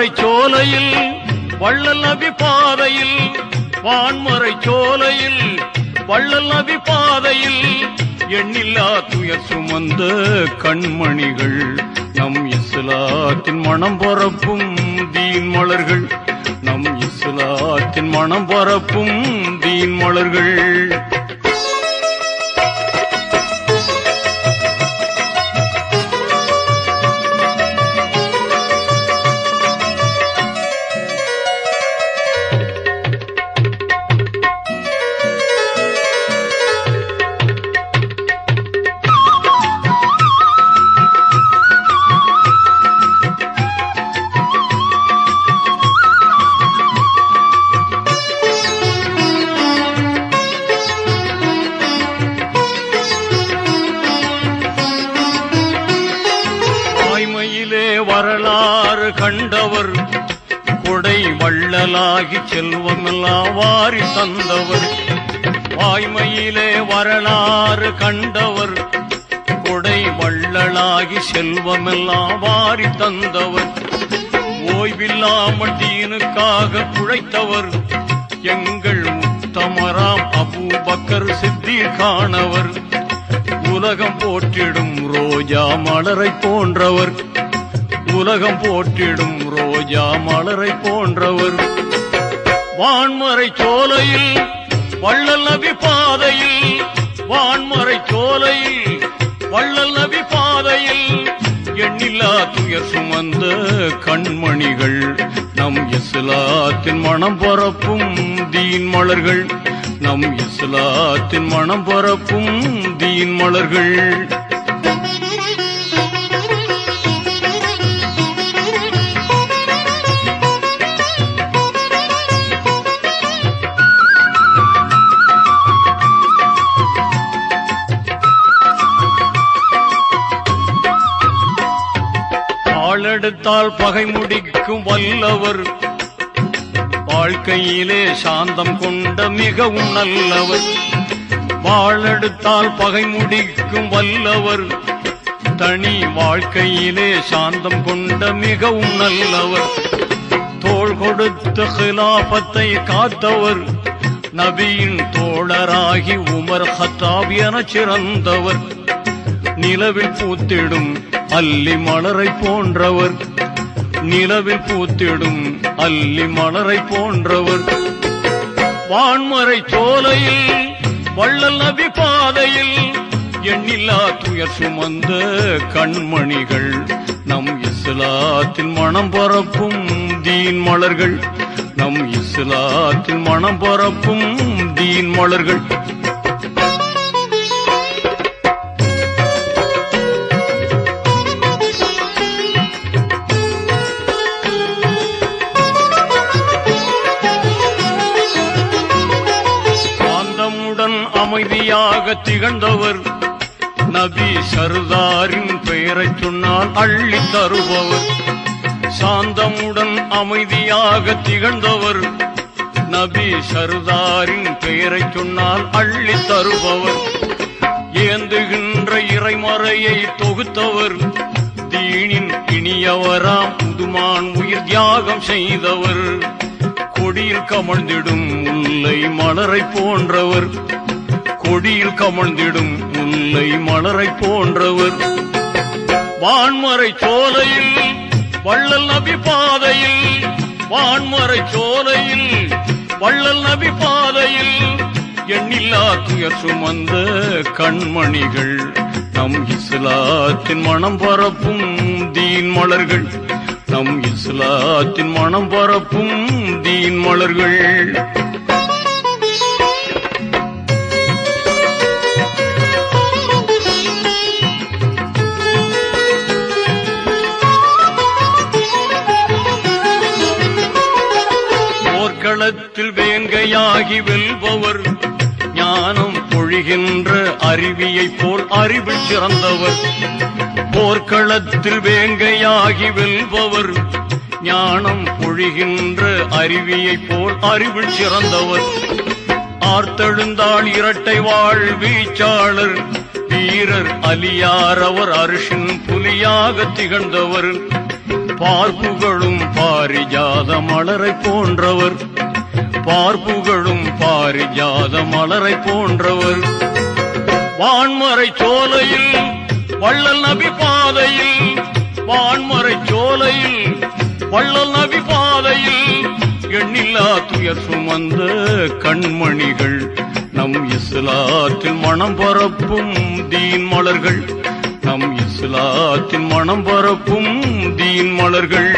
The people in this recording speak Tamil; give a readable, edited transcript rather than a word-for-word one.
வான்மறை சோலையில் வள்ளல் நபி பாதையில், வான்மறை சோலையில் வள்ளல் நபி பாதையில் எண்ணில்லா துயர் சுமந்த கண்மணிகள், நம் இஸ்லாத்தின் மனம் பரப்பும் தீன் மலர்கள், நம் இஸ்லாத்தின் மனம் பரப்பும் தீன் மலர்கள். வரலாறு கண்டவர், கொடை வள்ளலாகி செல்வமெல்லாம் வாரி தந்தவர், வாய்மையிலே வரலாறு கண்டவர், கொடை வள்ளலாகி செல்வமெல்லாம் வாரி தந்தவர், ஓய்வில்லாமல் தீனுக்காக உழைத்தவர், எங்கள் உத்தமராம் அபூபக்கர் சித்திகானவர், உலகம் போற்றிடும் ரோஜா மலரை போன்றவர், உலகம் போற்றிடும் ரோஜா மலரை போன்றவர், வான்மறை சோலையில் வள்ளல் நபி பாதையில், வான்மறை சோலையில் வள்ளல் நபி பாதையில் எண்ணில்லா துயர் சுமந்த கண்மணிகள், நம் இஸ்லாத்தின் மனம் பரப்பும் தீன் மலர்கள், நம் இஸ்லாத்தின் மனம் பரப்பும் தீன் மலர்கள். எடுத்தால் பகை முடிக்கும் வல்லவர், வாழ்க்கையிலே சாந்தம் கொண்ட மிகவும் நல்லவர், வாழெடுத்தால் பகை முடிக்கும் வல்லவர், தனி வாழ்க்கையிலே சாந்தம் கொண்ட மிகவும் நல்லவர், தோள் கொடுத்த ஹிலாபத்தை காத்தவர், நபியின் தோழராகி உமர் ஹத்தாப் என சிறந்தவர், நிலவில் பூத்திடும் அல்லி மலரை போன்றவர், நிலவில் பூத்திடும் அல்லி மலரை போன்றவர், வான்மறை சோலையில் வள்ளல் நபி பாதையில் எண்ணில்லா துயர் சுமந்த கண்மணிகள், நம் இஸ்லாத்தின் மனம் பரப்பும் தீன் மலர்கள், நம் இஸ்லாத்தின் மனம் பரப்பும் தீன் மலர்கள். அமைதியாக திகழ்ந்தவர், நபி சர்தாரின் பெயரை சொன்னால் அள்ளி தருபவர், சாந்தமுடன் அமைதியாக திகழ்ந்தவர், நபி சர்தாரின் பெயரை சொன்னால் அள்ளி தருபவர், ஏந்துகின்ற இறைமறையை தொகுத்தவர், தீனின் இனியவராம் புதுமான் உயிர் தியாகம் செய்தவர், கொடியில் கமழ்ந்திடும் முல்லை மலரை போன்றவர், கொடியில் கமழ்ந்திடும் முல்லை மலரை போன்றவர், வான்மறை சோலையில் வள்ளல் நபி பாதையில், வான்மறை சோலையில் வள்ளல் நபி பாதையில் எண்ணில்லா துயர் சுமந்த கண்மணிகள், நம் இஸ்லாத்தின் மனம் பரப்பும் தீன் மலர்கள், நம் இஸ்லாத்தின் மனம் பரப்பும் தீன் மலர்கள். போர்க்களத்தில் வேங்கையாகி வெல்பவர், ஞானம் பொழிகின்ற அருவியை போல் அறிவில் சிறந்தவர், போர்க்களத்தில் வேங்கையாகி வெல்பவர், ஞானம் பொழிகின்ற அருவியை போல் அறிவில் சிறந்தவர், ஆர்த்தெழுந்தாள் இரட்டை வாழ் வீச்சாளர், வீரர் அலியார் அவர் அரிசின் புலியாக திகழ்ந்தவர், பார்ப்புகளும் பாரிஜாத மலரை போன்றவர், பார்ப்புகளும் பாரிஜாத மலரை போன்றவர். வான்மறை சோலையில் வள்ளல் நபி பாதையில், வான்மறை சோலையில் வள்ளல் நபி பாதையில் எண்ணில்லா துயர் சுமந்த கண்மணிகள், நம் இஸ்லாத்தில் மனம் பரப்பும் தீன் மலர்கள், நம் இஸ்லாத்தில் மனம் பரப்பும் தீன் மலர்கள்.